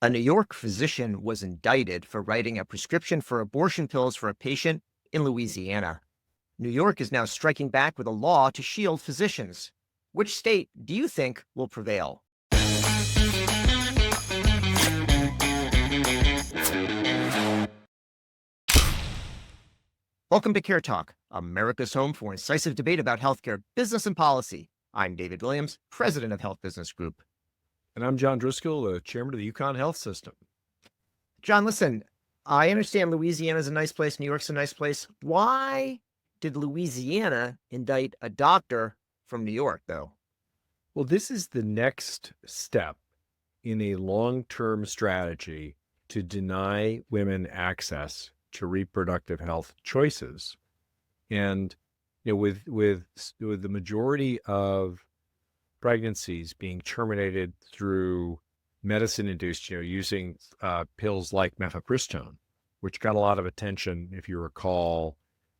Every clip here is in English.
A New York physician was indicted for writing a prescription for abortion pills for a patient in Louisiana. New York is now striking back with a law to shield physicians. Which state do you think will prevail? Welcome to CareTalk, America's home for incisive debate about healthcare, business, and policy. I'm David Williams, president of Health Business Group. And I'm John Driscoll, the chairman of the Yukon Health System. John, listen, I understand Louisiana is a nice place, New York's a nice place. Why did Louisiana indict a doctor from New York, though? Well, this is the next step in a long-term strategy to deny women access to reproductive health choices. And with the majority of pregnancies being terminated through medicine-induced, using pills like mifepristone, which got a lot of attention, if you recall,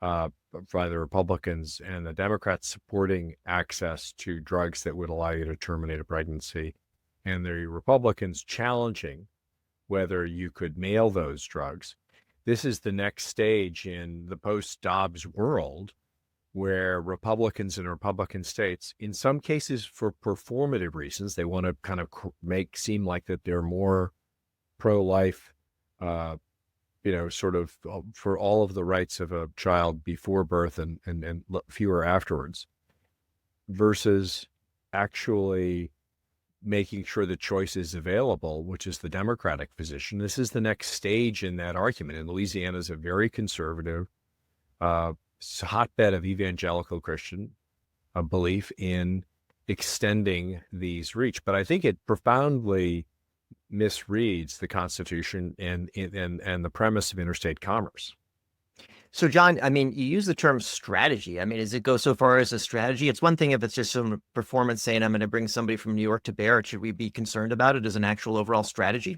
by the Republicans and the Democrats supporting access to drugs that would allow you to terminate a pregnancy, and the Republicans challenging whether you could mail those drugs. This is the next stage in the post-Dobbs world, where Republicans in Republican states, in some cases for performative reasons, they want to kind of seem like that they're more pro-life, sort of for all of the rights of a child before birth and fewer afterwards, versus actually making sure the choice is available, which is the Democratic position. This is the next stage in that argument. And Louisiana is a very conservative, hotbed of evangelical Christian belief in extending these reach. But I think it profoundly misreads the Constitution and the premise of interstate commerce. So, John, I mean, you use the term strategy. I mean, does it go so far as a strategy? It's one thing if it's just some performance saying I'm going to bring somebody from New York to bear. Should we be concerned about it as an actual overall strategy?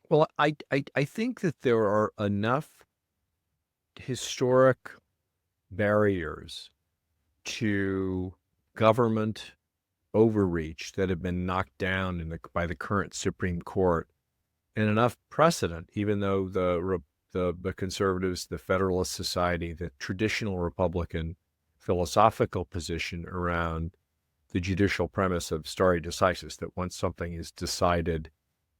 Well, I think that there are enough historic barriers to government overreach that have been knocked down by the current Supreme Court, and enough precedent, even though the conservatives, the Federalist Society, the traditional Republican philosophical position around the judicial premise of stare decisis, that once something is decided,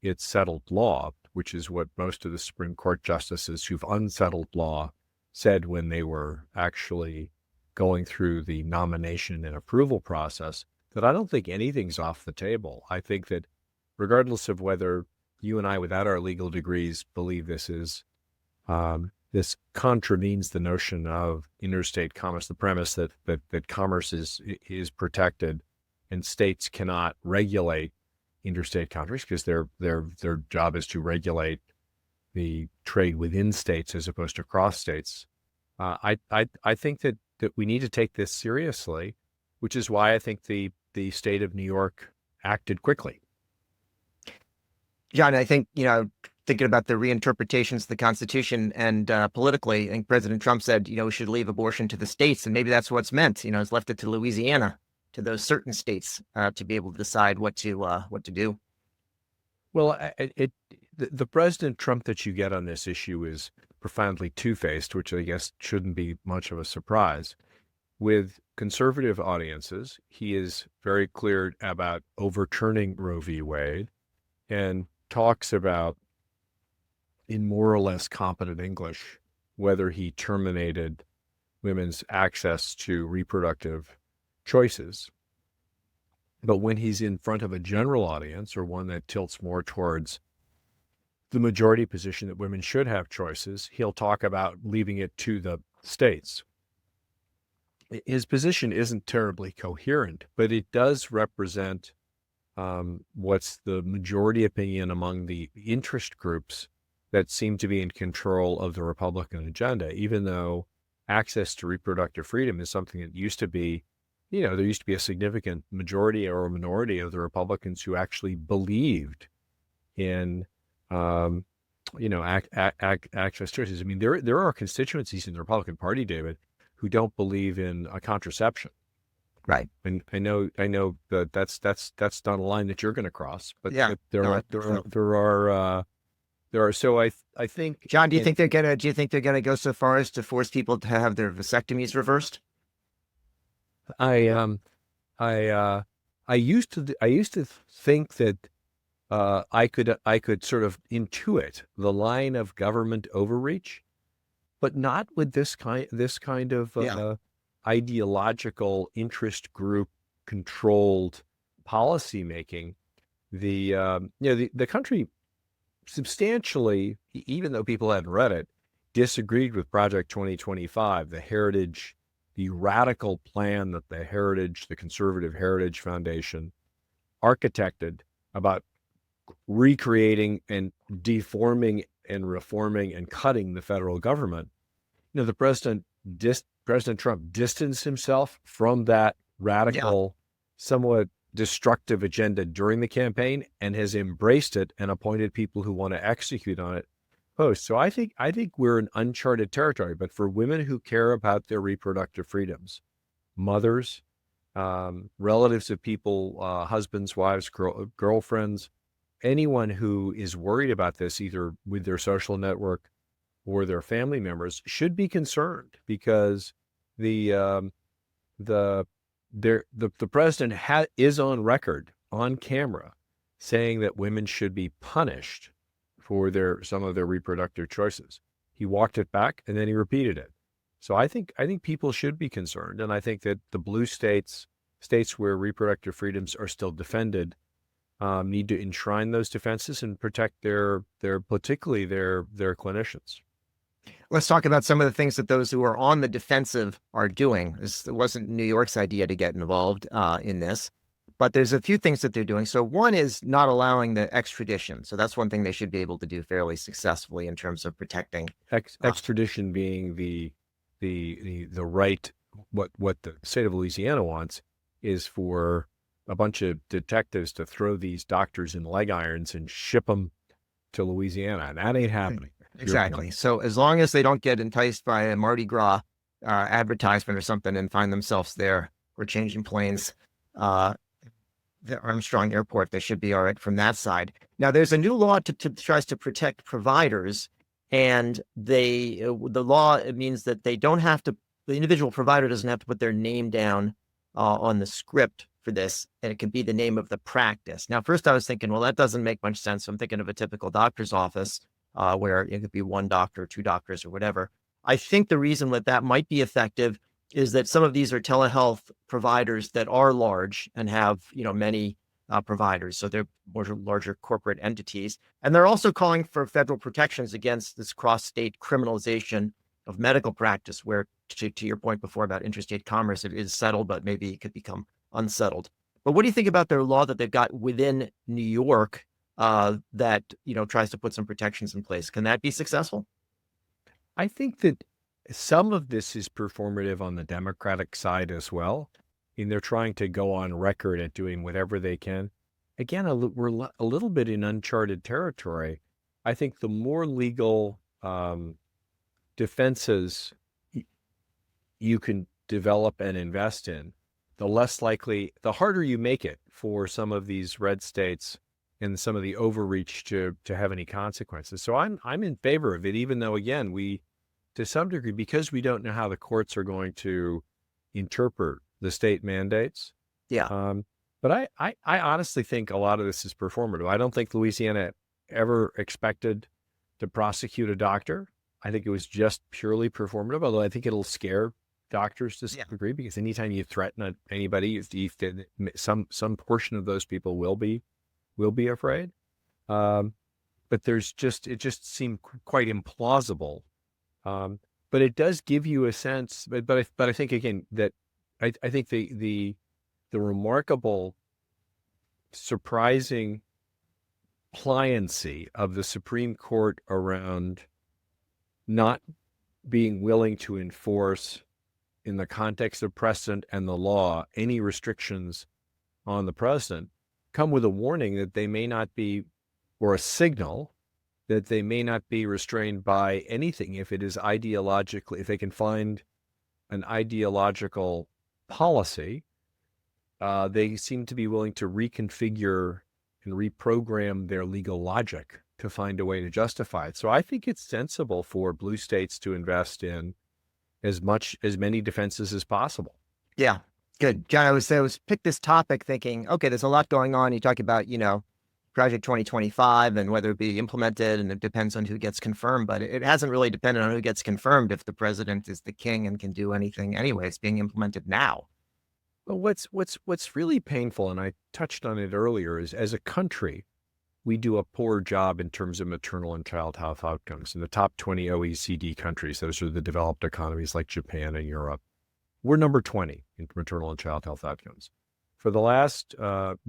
it's settled law, which is what most of the Supreme Court justices who've unsettled law said when they were actually going through the nomination and approval process, that I don't think anything's off the table. I think that regardless of whether you and I, without our legal degrees, believe this contravenes the notion of interstate commerce, the premise that commerce is protected and states cannot regulate interstate commerce because their job is to regulate the trade within states as opposed to cross states. I think that we need to take this seriously, which is why I think the state of New York acted quickly. John, I think, thinking about the reinterpretations of the Constitution and politically, I think President Trump said, we should leave abortion to the states. And maybe that's what's meant, it's left it to Louisiana, to those certain states to be able to decide what to do. Well, the President Trump that you get on this issue is profoundly two-faced, which I guess shouldn't be much of a surprise. With conservative audiences, he is very clear about overturning Roe v. Wade and talks about, in more or less competent English, whether he terminated women's access to reproductive choices. But when he's in front of a general audience, or one that tilts more towards the majority position that women should have choices, he'll talk about leaving it to the states. His position isn't terribly coherent, but it does represent what's the majority opinion among the interest groups that seem to be in control of the Republican agenda, even though access to reproductive freedom is something that used to be, there used to be a significant majority or a minority of the Republicans who actually believed in, access choices. I mean, there are constituencies in the Republican Party, David, who don't believe in contraception. Right. And I know that that's not a line that you're going to cross, but Yeah. but No, I think so. there are. So I think, John, do and you think they're gonna go so far as to force people to have their vasectomies reversed? I I I used to think that I could sort of intuit the line of government overreach, but not with this kind of Yeah. ideological interest group controlled policy making. The country substantially, even though people hadn't read it, disagreed with Project 2025, the radical plan that the Conservative Heritage Foundation architected about recreating and deforming and reforming and cutting the federal government. The President Trump distanced himself from that Yeah. radical, somewhat destructive agenda during the campaign and has embraced it and appointed people who want to execute on it post. So I think we're in uncharted territory. But for women who care about their reproductive freedoms, mothers, relatives of people, husbands, wives, girlfriends, anyone who is worried about this, either with their social network or their family members, should be concerned because the the the president is on record on camera saying that women should be punished for some of their reproductive choices. He walked it back and then he repeated it. So I think people should be concerned, and I think that the blue states where reproductive freedoms are still defended need to enshrine those defenses and protect particularly their clinicians. Let's talk about some of the things that those who are on the defensive are doing. It wasn't New York's idea to get involved in this, but there's a few things that they're doing. So one is not allowing the extradition. So that's one thing they should be able to do fairly successfully in terms of protecting. Extradition being the right. What the state of Louisiana wants is for a bunch of detectives to throw these doctors in leg irons and ship them to Louisiana, and that ain't happening. Exactly. So as long as they don't get enticed by a Mardi Gras advertisement or something and find themselves there or changing planes, the Armstrong Airport, they should be all right from that side. Now, there's a new law to tries to protect providers, and the law, it means that they don't have to. The individual provider doesn't have to put their name down on the script for this, and it can be the name of the practice. Now, first I was thinking, well, that doesn't make much sense. I'm thinking of a typical doctor's office where it could be one doctor, two doctors, or whatever. I think the reason that might be effective is that some of these are telehealth providers that are large and have, many providers. So they're larger corporate entities. And they're also calling for federal protections against this cross-state criminalization of medical practice, where to your point before about interstate commerce, it is settled, but maybe it could become unsettled. But what do you think about their law that they've got within New York that, tries to put some protections in place? Can that be successful? I think that some of this is performative on the Democratic side as well. And they're trying to go on record at doing whatever they can. Again, we're a little bit in uncharted territory. I think the more legal defenses you can develop and invest in, the less likely, the harder you make it for some of these red states and some of the overreach to have any consequences. So I'm in favor of it, even though, again, we, to some degree, because we don't know how the courts are going to interpret the state mandates. Yeah. But I honestly think a lot of this is performative. I don't think Louisiana ever expected to prosecute a doctor. I think it was just purely performative, although I think it'll scare doctors to some degree, because anytime you threaten anybody, some portion of those people will be afraid. But it just seemed quite implausible. But it does give you a sense. But I think, again, that I think the remarkable, surprising pliancy of the Supreme Court around not being willing to enforce, in the context of precedent and the law, any restrictions on the president, come with a warning that they may not be, or a signal that they may not be restrained by anything if it is ideologically, if they can find an ideological policy they seem to be willing to reconfigure and reprogram their legal logic to find a way to justify it. So I think it's sensible for blue states to invest in as many defenses as possible. Yeah, good. John, I was picked this topic thinking, okay, there's a lot going on. You talk about, Project 2025 and whether it be implemented, and it depends on who gets confirmed, but it hasn't really depended on who gets confirmed if the president is the king and can do anything anyway. It's being implemented now. Well, what's really painful, and I touched on it earlier, is as a country, we do a poor job in terms of maternal and child health outcomes. In the top 20 OECD countries, those are the developed economies like Japan and Europe, we're number 20 in maternal and child health outcomes. For the last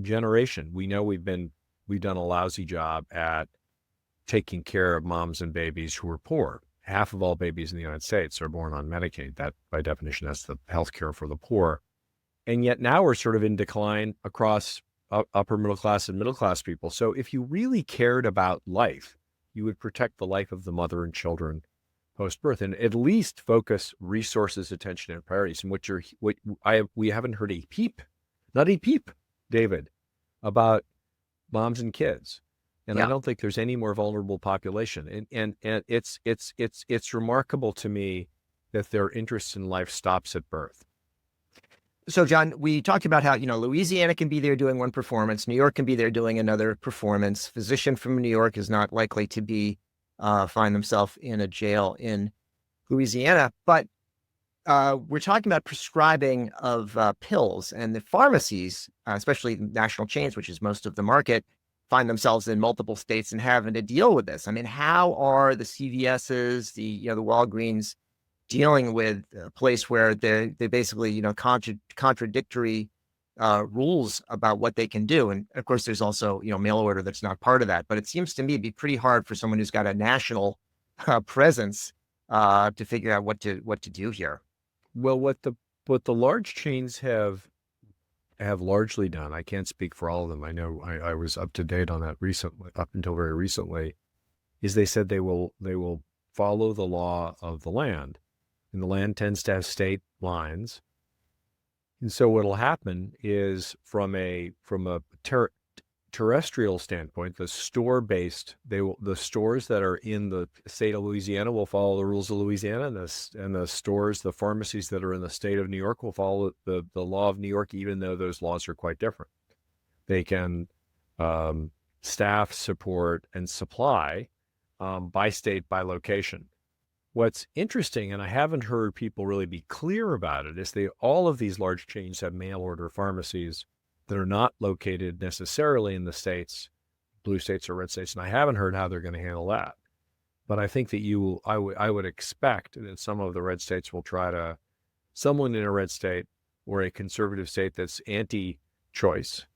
generation, we know we've done a lousy job at taking care of moms and babies who are poor. Half of all babies in the United States are born on Medicaid. That, by definition, that's the health care for the poor. And yet now we're sort of in decline across upper middle class and middle class people. So if you really cared about life, you would protect the life of the mother and children post-birth, and at least focus resources, attention, and priorities. And we haven't heard a peep, not a peep, David, about moms and kids. And Yeah. I don't think there's any more vulnerable population. And it's remarkable to me that their interest in life stops at birth. So, John, we talked about how, Louisiana can be there doing one performance. New York can be there doing another performance. Physician from New York is not likely to find themselves in a jail in Louisiana. But we're talking about prescribing of pills, and the pharmacies, especially national chains, which is most of the market, find themselves in multiple states and having to deal with this. I mean, how are the CVS's, the Walgreens dealing with a place where they basically, contradictory rules about what they can do? And of course, there's also, mail order that's not part of that. But it seems to me to be pretty hard for someone who's got a national presence to figure out what to do here. Well, what the large chains have largely done, I can't speak for all of them. I know I was up to date on that recently, up until very recently, is they said they will follow the law of the land. And the land tends to have state lines. And so what will happen is from a terrestrial standpoint, the stores that are in the state of Louisiana will follow the rules of Louisiana, and the pharmacies that are in the state of New York will follow the law of New York, even though those laws are quite different. They can staff, support, and supply by state, by location. What's interesting, and I haven't heard people really be clear about it, is all of these large chains have mail order pharmacies that are not located necessarily in the states, blue states or red states, and I haven't heard how they're going to handle that. But I think that I would expect that some of the red states will someone in a red state or a conservative state that's anti-choice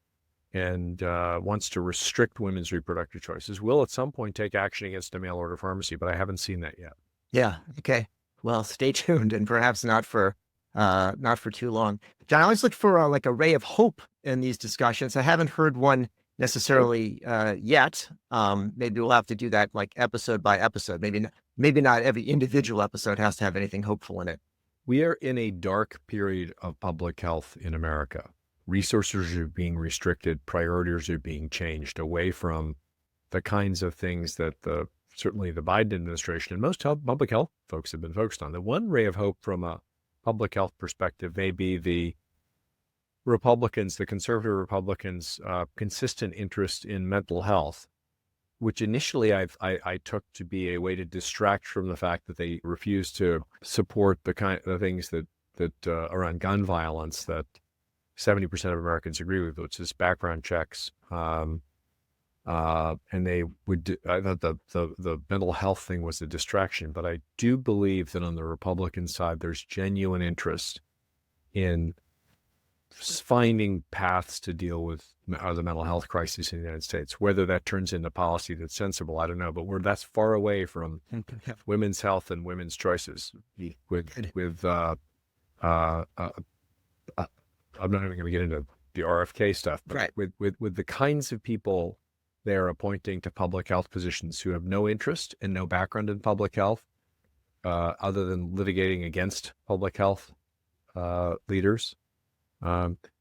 and wants to restrict women's reproductive choices will at some point take action against a mail order pharmacy, but I haven't seen that yet. Yeah. Okay. Well, stay tuned, and perhaps not for too long. John, I always look for like a ray of hope in these discussions. I haven't heard one necessarily yet. Maybe we'll have to do that like episode by episode. Maybe not every individual episode has to have anything hopeful in it. We are in a dark period of public health in America. Resources are being restricted. Priorities are being changed away from the kinds of things that certainly the Biden administration and most public health folks have been focused on. The one ray of hope from a public health perspective may be the conservative Republicans' consistent interest in mental health, which initially I took to be a way to distract from the fact that they refuse to support the things that around gun violence that 70% of Americans agree with, which is background checks. And they would I thought the mental health thing was a distraction, but I do believe that on the Republican side, there's genuine interest in finding paths to deal with the mental health crisis in the United States. Whether that turns into policy that's sensible, I don't know, but that's far away from women's health and women's choices. I'm not even going to get into the RFK stuff, but Right. with the kinds of people they are appointing to public health positions who have no interest and no background in public health, other than litigating against public health leaders.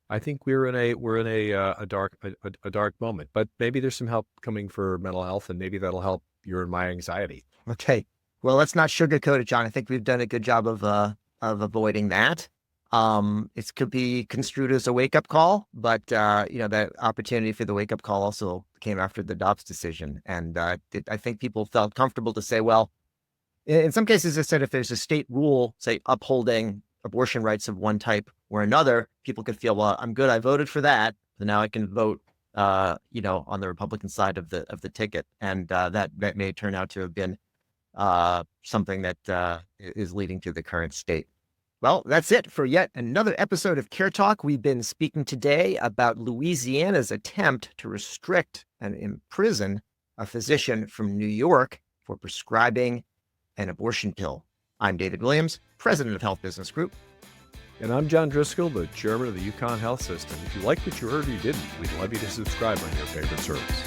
I think we're in a dark moment, but maybe there's some help coming for mental health, and maybe that'll help your and my anxiety. Okay. Well, let's not sugarcoat it, John. I think we've done a good job of avoiding that. It could be construed as a wake-up call, but that opportunity for the wake-up call also came after the Dobbs decision. And I think people felt comfortable to say, well, in some cases, it said if there's a state rule, say, upholding abortion rights of one type or another, people could feel, well, I'm good. I voted for that. So now I can vote, on the Republican side of the ticket. And that may turn out to have been something that is leading to the current state. Well, that's it for yet another episode of CareTalk. We've been speaking today about Louisiana's attempt to restrict and imprison a physician from New York for prescribing an abortion pill. I'm David Williams, president of Health Business Group. And I'm John Driscoll, the chairman of the Yukon Health System. If you liked what you heard or you didn't, we'd love you to subscribe on your favorite service.